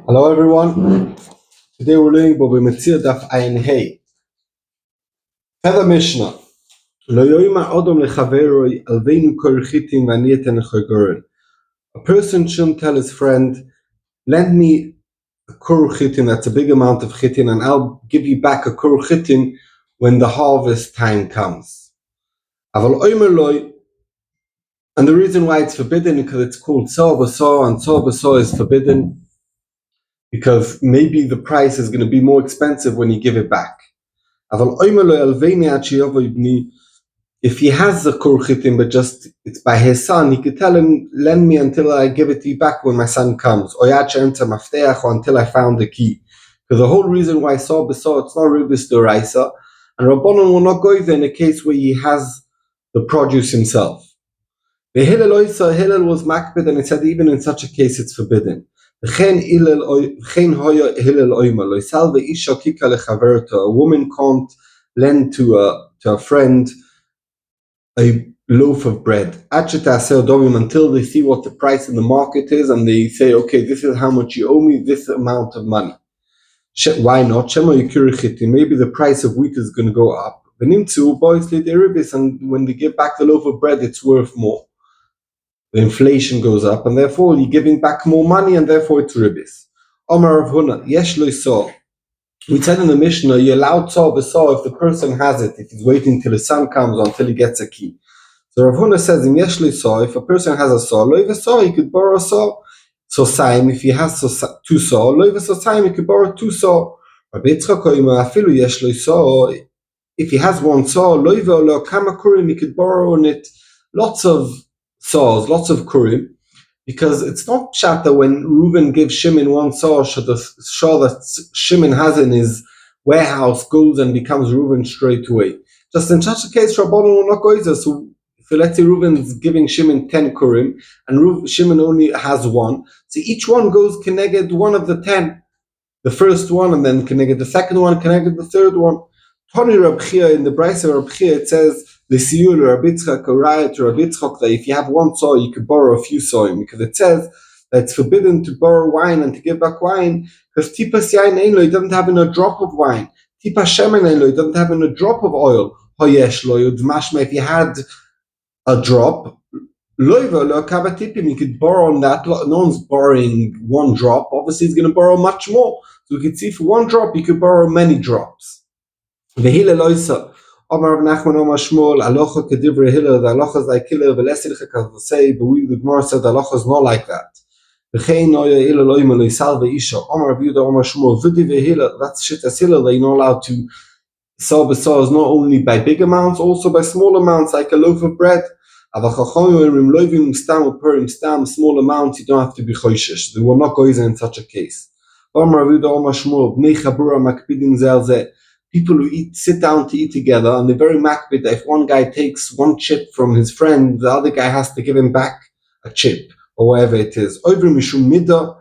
Hello everyone. Today we're learning about mציעא Daf Hayomi. Have Mishnah. Lo yoyma adam lechaveroi alveinu kor chitin v'ani eten lechogoren. A person shouldn't tell his friend, lend me a kor chitin, that's a big amount of chitin, and I'll give you back a kor chitin when the harvest time comes. Aval oimer loy, and the reason why it's forbidden is because it's called tzah b'tzah, and tzah b'tzah is forbidden because maybe the price is going to be more expensive when you give it back. If he has the kor chitin, but just it's by his son, he could tell him, lend me until I give it to you back when my son comes, or until I found the key. Because the whole reason why saw b'saw, it's not ribis d'oraisa, and Rabbanon will not go there in a case where he has the produce himself. The Hillel was makbid, and it said even in such a case it's forbidden. A woman can't lend to a friend a loaf of bread until they see what the price in the market is, and they say, okay, this is how much you owe me, this amount of money. Why not? Maybe the price of wheat is going to go up, and when they give back the loaf of bread, it's worth more. The inflation goes up, and therefore you're giving back more money, and therefore it's ribis. Omar Rav Huna, yesh lo saw. We said in the Mishnah, you're allowed saw b'saw if the person has it, if he's waiting till his son comes or until he gets a key. So Rav Huna says in yesh lo saw, if a person has a saw, lo saw, he could borrow a saw. So saim, if he has two saw, lo saim, he could borrow two saw. Rabbi Yitzchak oimer afilu yesh lo saw. If he has one saw, lo kama kurim, he could borrow on it lots of saws, lots of kurim, because it's not pshat that when Reuven gives Shimon one saw, the saw that Shimon has in his warehouse goes and becomes Reuven straight away. Just in such a case, Rabbanon will not go there. So let's say Reuven is giving Shimon 10 kurim, and Shimon only has one. So each one goes keneged one of the 10. The first one, and then keneged the second one, keneged the third one. Tony Rab Chia, in the Brisa Rab Chia, it says, the Siyul Rabbi Yitzchak, Aryeh to Rabbi Yitzchak, that if you have one saw, you could borrow a few sawim, because it says that it's forbidden to borrow wine and to give back wine, because Tipas Yain Ein Lo, he doesn't have in a drop of wine. Tipas Shemen Ein Lo, he doesn't have in a drop of oil. Hoyesh Lo, Mashma, if you had a drop, Loiva Lo Kavatipim, you could borrow on that. No one's borrowing one drop, obviously he's going to borrow much more. So we could see for one drop, you could borrow many drops. Vehile Loisa. Omar Rav Nachman Omar Shmuel, Alocha Kedivrei Hillel, the Alocha is like Hillel, V'lesilcha Kavosei, but the Gemara said the Alocha is not like that. V'chein Noya Hillel Oima Loisal Ve'isha, Omar Rav Yehuda Omar Shmuel, V'divei Hillel, that's shit as Hillel, that you're not allowed to sell b'saws not only by big amounts, also by small amounts, like a loaf of bread. Small amounts, you don't have to be choishish. They will not go in such a case. Omar Rav Yehuda Omar Shmuel, Bnei Chabura Makpidim Zel Zeh. People who sit down to eat together, and they're very makbid that if one guy takes one chip from his friend, the other guy has to give him back a chip, or whatever it is. Over Mishum Midah,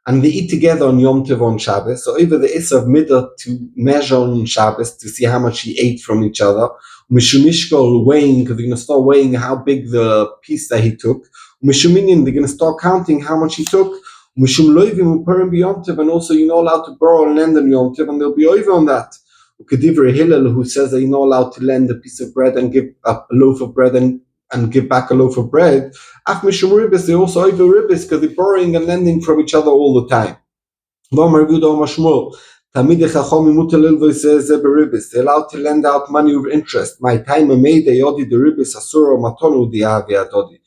and they eat together on Yom Tov on Shabbos. So over the Issa of Midah to measure on Shabbos to see how much he ate from each other. Mishum Mishkol, weighing, because they're going to start weighing how big the piece that he took. Mishum Minyan, they're going to start counting how much he took. Mishum Loivim Uperim B'Yom Tov, and also you're not allowed to borrow and lend on Yom Tov, and they'll be over on that. Kedivrei Hillel, who says that you're not allowed to lend a piece of bread and give a loaf of bread and give back a loaf of bread. Af mishum ribis, they're also over ribis because they're borrowing and lending from each other all the time. They're allowed to lend out money with interest. My time made the ribis asura matonu diavi adodi.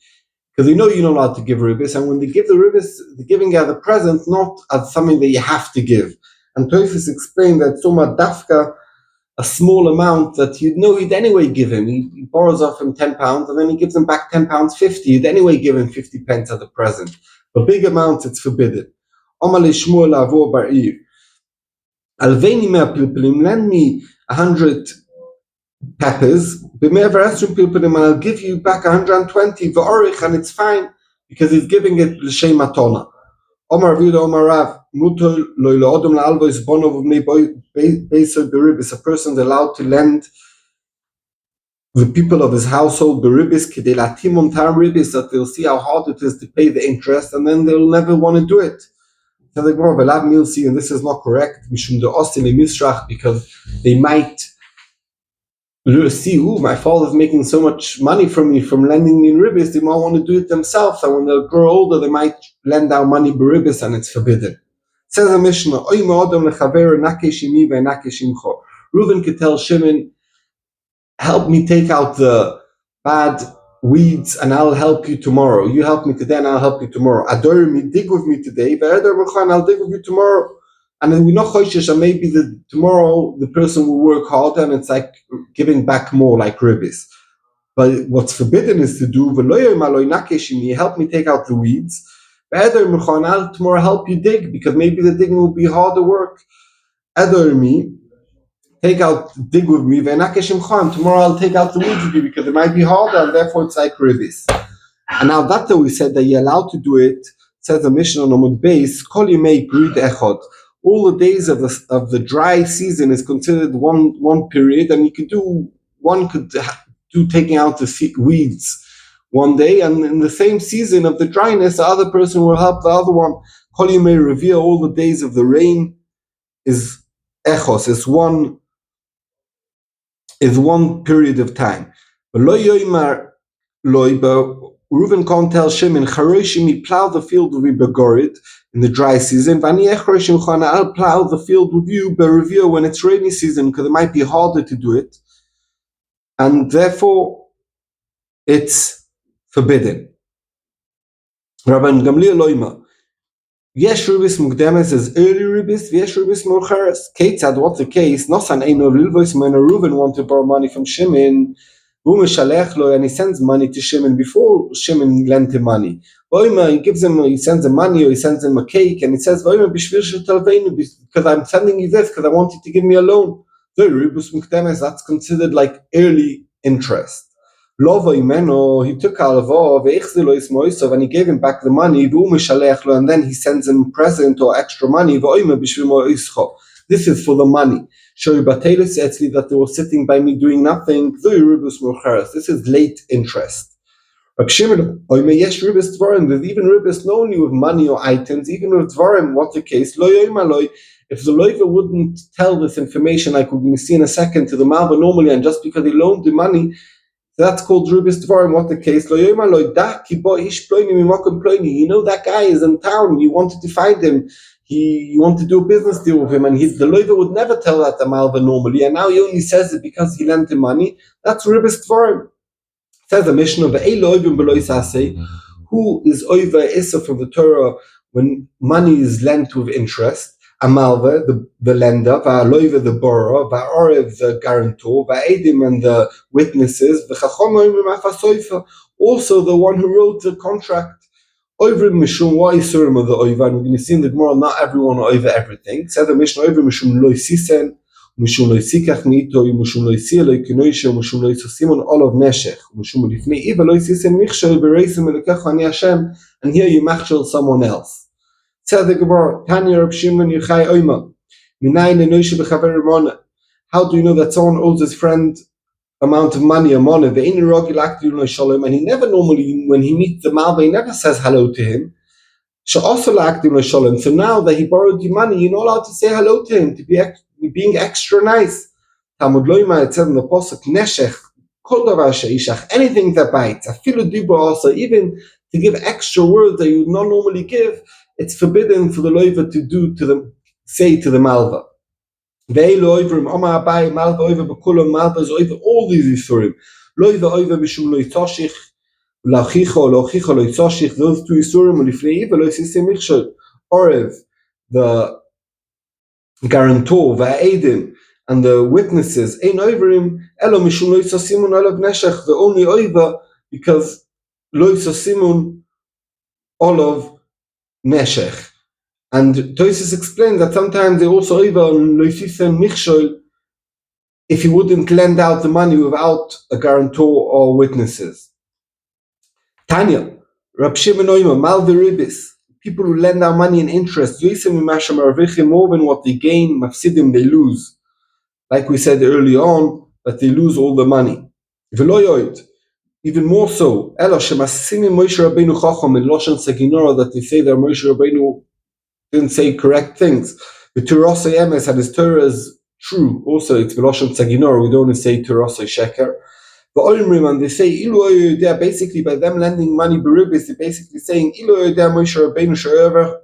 Because they know you're not allowed to give ribis, and when they give the ribis, they're giving as a present, not as something that you have to give. And Toifus explained that Soma Dafka, a small amount that you'd know he'd anyway give him. He borrows off him £10 and then he gives him back £10, 50. You'd anyway give him 50 pence as a present. But big amounts, it's forbidden. Omale Shmuel Avor Bar'ir. Alveini mea pilpilim, lend me 100 peppers. B'mea v'resrum pilpilim, and I'll give you back 120 v'orich, and it's fine because he's giving it l'shem matona. Omar Rav Yehuda Omar Rav, Muto lo l'odom la'alvois bonov b'nei beiso beribis. A person's allowed to lend the people of his household beribis kedelatimum tam ribis, that they'll see how hard it is to pay the interest, and then they'll never want to do it. So the Gemara v'lav milsi, and this is not correct, mishum de'osin misrach, because they might see, my father's making so much money from me from lending me in ribis, they might want to do it themselves, and when they'll grow older, they might lend out money beribis, and it's forbidden. Says the Mishnah, Reuven could tell Shimon, help me take out the bad weeds and I'll help you tomorrow. You help me today and I'll help you tomorrow. Adorimi, dig with me today, I'll dig with you tomorrow. And then we know choishish, and maybe tomorrow the person will work harder, and it's like giving back more, like ribis. But what's forbidden is to do, help me take out the weeds. I'll tomorrow help you dig, because maybe the digging will be harder work. Adorimi, dig with me, tomorrow I'll take out the weeds with you, because it might be harder, and therefore it's like ribis. And now that we said that you're allowed to do it, says the Mishnah on Amud Beis, kol yimei brid echad. All the days of the dry season is considered one period, and one could do taking out the weeds one day, and in the same season of the dryness, the other person will help the other one. Kol yimei revia, all the days of the rain is echos, is one period of time. But lo yoimar loy, but Reuven can't tell Shimon, Charoshimi, plow the field with begorid in the dry season. I'll plow the field with you, berevia, when it's rainy season, because it might be harder to do it, and therefore it's forbidden. Rabban Gamliel loima. Yesh ribis mukdemes is early ribis, yesh ribis mocheres. Ketzad, what's the case? Nosan eino lilvos, when Reuven want to borrow money from Shimon, and he sends money to Shimon before Shimon lent him money. He sends him money, or he sends him a cake, and he says, because I'm sending you this because I want you to give me a loan. That's considered like early interest. He took Alavo, and he gave him back the money, and then he sends him a present or extra money. This is for the money. That they were sitting by me doing nothing. This is late interest. There's even ribis not only with money or items, even with dvarim. What's the case? If the loiva wouldn't tell this information, like we're going to see in a second, to the malva normally, and just because he loaned the money, that's called ribis dvarim. What the case? You know that guy is in town. You wanted to find him. You want to do a business deal with him, and the loiva would never tell that the malva normally, and now he only says it because he lent him money. That's ribis dvarim. Says the Mishnah, who is over Issa from the Torah when money is lent with interest? Amalva, the lender, Va'aloiva, the borrower, Va'arev, the guarantor, Va'edim, and the witnesses, also the one who wrote the contract. Over Mishum, why is Surim of the Oiva? And we're going to see in the Gemara, not everyone over everything. Says the Mishnah, over Mishum Loi Sisen, Mishum Loi Sikach Nito, Mishum Loi Sia, Loi Kinoisha, Mishum Loi Sosimon, all of Neshech, Mishum Lifnei Iva, Loi Sisen, Michshel, Bereisim, Elokech, Ani Hashem, and here you machshel someone else. Says the Gemara, Tanya Rab Shimon Yochai Oima, Minayin Enoisha Bechaver Ramona. How do you know that someone owes his friend amount of money, a money, and he never normally, when he meets the malva, he never says hello to him. So now that he borrowed you money, you're not allowed to say hello to him, to be being extra nice. Talmud Loima, it says in the Pasuk, Neshech, Kol Davar Sheishach, anything that bites, Afilu Dibur also, even to give extra words that you would not normally give, it's forbidden for the loiva to say to the malva. Malva over all these isurim. Loiva over mishum loy toshich, lochicho loy toshich. Those two isurim ulifnei iva loy sisem michshel. Orev, the guarantor, va'edim, and the witnesses. Ein overim elo mishum loy sasimun olav neshech. The only over because loy sasimun olav neshech. And Tosis explained that sometimes they also over on loisisen michshol if he wouldn't lend out the money without a guarantor or witnesses. Tanya, Rab Shimon Oima, Mal Veribis, people who lend out money in interest, more than what they gain, mafsidim, they lose. Like we said early on, that they lose all the money. V'lo yoid. Even more so, Elo shemasimi Moshe Rabbeinu chacham in Loshen Seginora, that they say that Moshe Rabbeinu didn't say correct things. The Turosei Emes, and his Torah is true. Also, it's Loshen Seginora. We don't want to say Turosei Sheker. But Olimrim, and they say Ilu Yoyodea, basically by them lending money beribis, they're basically saying Ilu Yoyodea Moshe Rabbeinu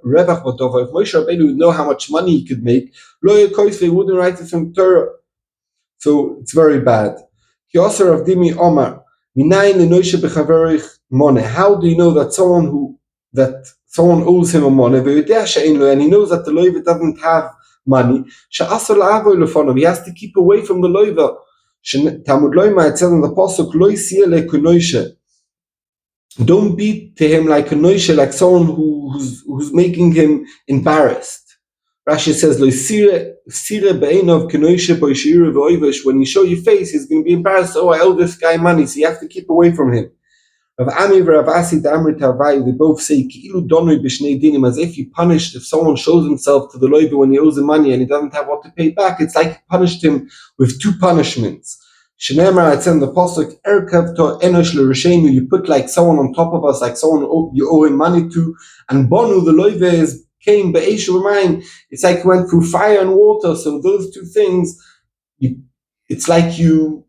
Revach Badova. If Moshe Rabbeinu would know how much money he could make, Lo Yokois, they wouldn't write it from Torah. So it's very bad. Kiyosar of Dimi Omar. How do you know that someone owes him a money, and he knows that the loiva doesn't have money? He has to keep away from the loiva. Talmud Loima, it says in the pasuk, don't be to him like a noishe, like someone who's making him embarrassed. Rashi says, when you show your face, he's going to be embarrassed. Oh, I owe this guy money, so you have to keep away from him. Rav Ami and Rav Asi they both say, as if you punished, if someone shows himself to the loiva when he owes him money and he doesn't have what to pay back, it's like you punished him with two punishments. Shneimar, it's in the pasuk, you put like someone on top of us, like someone you owe him money to, and bonu, the loiva came be'esh u'mayim. It's like you went through fire and water. So those two things, it's like you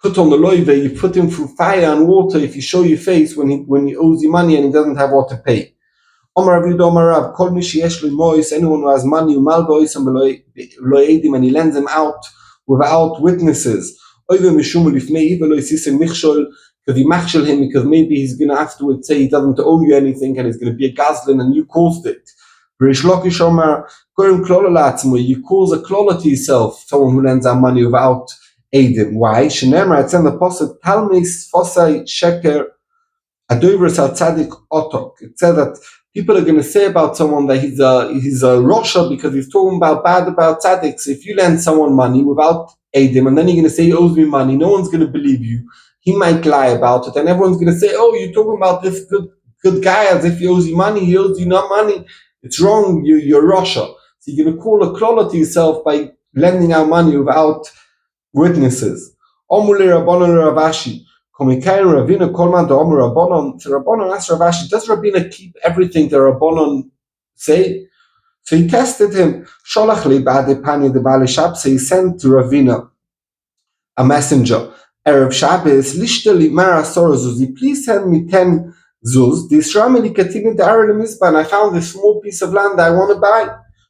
put on the loive, you put him through fire and water if you show your face when he owes you money and he doesn't have what to pay. Omar Rav Yehuda Omar Rav, kol mi sheyesh lo mois, anyone who has money, umal bo'isam lo edim, and he lends them out without witnesses. Oive mishum lifnei v'lo yisisem michshol, because he machshel him, because maybe he's going to afterwards say he doesn't owe you anything and he's going to be a gazlan and you caused it. Rish Lakish Omar, you cause a klola to yourself, someone who lends out money without aiding. Why? Shenemar, it's in the pasuk, Talmis Fosai Sheker Adovers Al Tzadik Otok. It said that people are going to say about someone that he's a Rosha because he's talking bad about tzaddiks. If you lend someone money without aidim, and then you're going to say he owes me money, no one's going to believe you. He might lie about it, and everyone's going to say, oh, you're talking about this good guy as if he owes you money. He owes you not money. It's wrong, you're Russia. So you're going to call a klola to yourself by lending out money without witnesses. Omule Rabbanon Ravashi. Komikayin Ravina Kolman to Omer Rabbanon. So Rabbanon asked Ravashi, does Rabbina keep everything the Rabbanon say? So he tested him. Sholach li ba'ade pani de Ba'ale Shabbos. So he sent to Ravina a messenger. Erev Shabbos, lishtali mara sorozuzi. Please send me 10 zuz. This rameli katini de Aryeh Mizpah, and I found this small piece of land that I want to buy.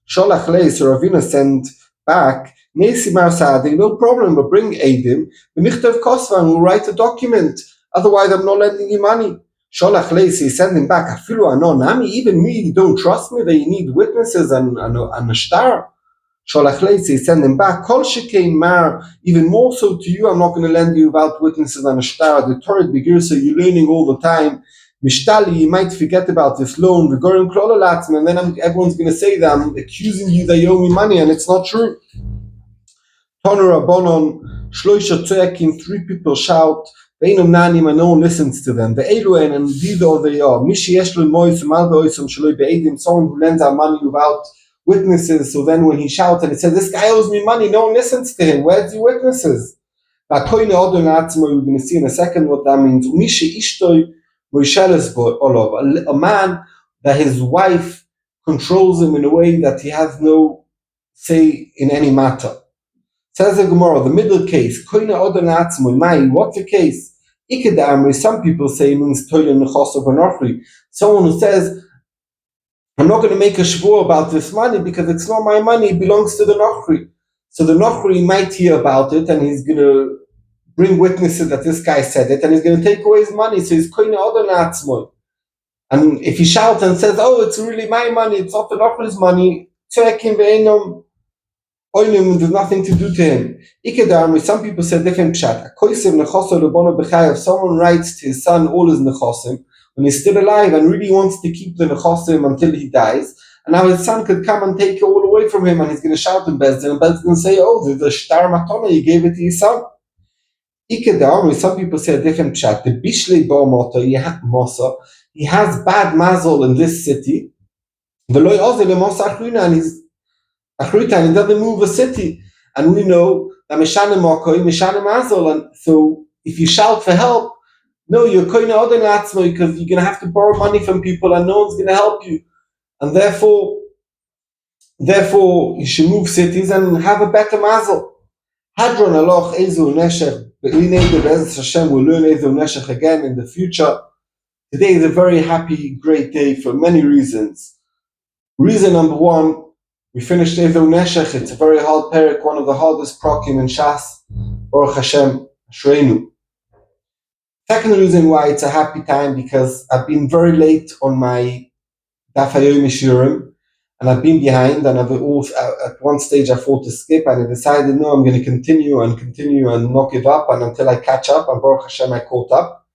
Sholach lei. So Ravina sent back. Nesi mar saadi, no problem, but bring Eidim. V'nichtav kosva, and we'll write a document. Otherwise, I'm not lending you money. Sholach lei. So he sent him back. Afilu ano nami. Even me, you don't trust me that you need witnesses and a shtar. Sholach lei. So he sent him back. Kol shekein mar. Even more so to you, I'm not going to lend you without witnesses and a shtar. The Torah begirsa, you're learning all the time. Mishtali, you might forget about this loan. V'gorim klolalatzim, and then everyone's going to say that I'm accusing you that you owe me money, and it's not true. Tonu Rabbanon, Shloisha Tzeakim, 3 people shout, Veinum Nanim, and no one listens to them. The Eluen, and Dido they are. Mishi Yeshlu Mois, Maldo Oisum, Shloi Be'edim, someone who lends out money without witnesses. So then when he shouts and he says, this guy owes me money, no one listens to him. Where's the witnesses? We're going to see in a second what that means. Mishi Ishtoi, a man that his wife controls him in a way that he has no say in any matter. Says the Gemara, the middle case, what's the case? Some people say means someone who says, I'm not going to make a shvur about this money because it's not my money, it belongs to the Nochri. So the Nochri might hear about it and he's going to bring witnesses that this guy said it and he's going to take away his money. So he's koine odon atzmoy. And if he shouts and says, oh, it's really my money, it's not the Nochri's money, there's nothing to do to him. Some people say different pshat. If someone writes to his son all his nechosim when he's still alive and really wants to keep the nechosim until he dies, and now his son could come and take it all away from him, and he's going to shout in Bezdin, and Bezdin going to say, oh, there's a shtar matona, you gave it to his son. Some people say a different pshat. The Bishlei Bar Mosa, he has bad mazel in this city, and he's and he doesn't move a city, and we know that Meshane Makoi, Meshane Mazel, and so if you shout for help, no, you're koine odin latzmo, because you're going to have to borrow money from people and no one's going to help you. And therefore, you should move cities and have a better mazel. Hadron aloch ezu neshech, be'inei Hashem will learn ezu neshech again in the future. Today is a very happy, great day for many reasons. Reason number one, we finished ezu neshech. It's a very hard parak, one of the hardest prokim in Shas. Baruch Hashem, Ashreinu. Second reason why it's a happy time, because I've been very late on my Daf Hayomi shiurim, and I've been behind, and at one stage I thought to skip, and I decided, no, I'm going to continue and not give up, and until I catch up, and Baruch Hashem, I caught up.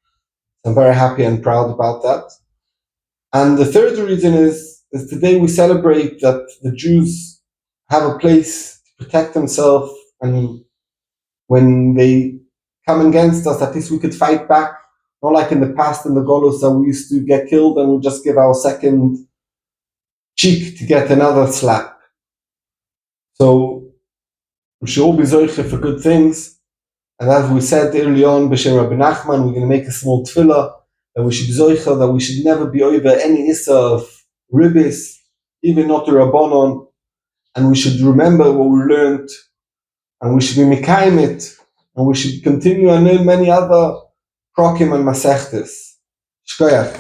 I'm very happy and proud about that. And the third reason is today we celebrate that the Jews have a place to protect themselves, and when they come against us, at least we could fight back. Not like in the past in the Golos that we used to get killed and we just give our second cheek to get another slap. So we should all be zoiche for good things. And as we said early on, B'Shem Rabbi Nachman, we're going to make a small tefillah that we should be zoiche, that we should never be over any issa of ribis, even not the Rabbanon, and we should remember what we learned, and we should be mekayim it, and we should continue and learn many other prokim and masechtes. Shkoyach.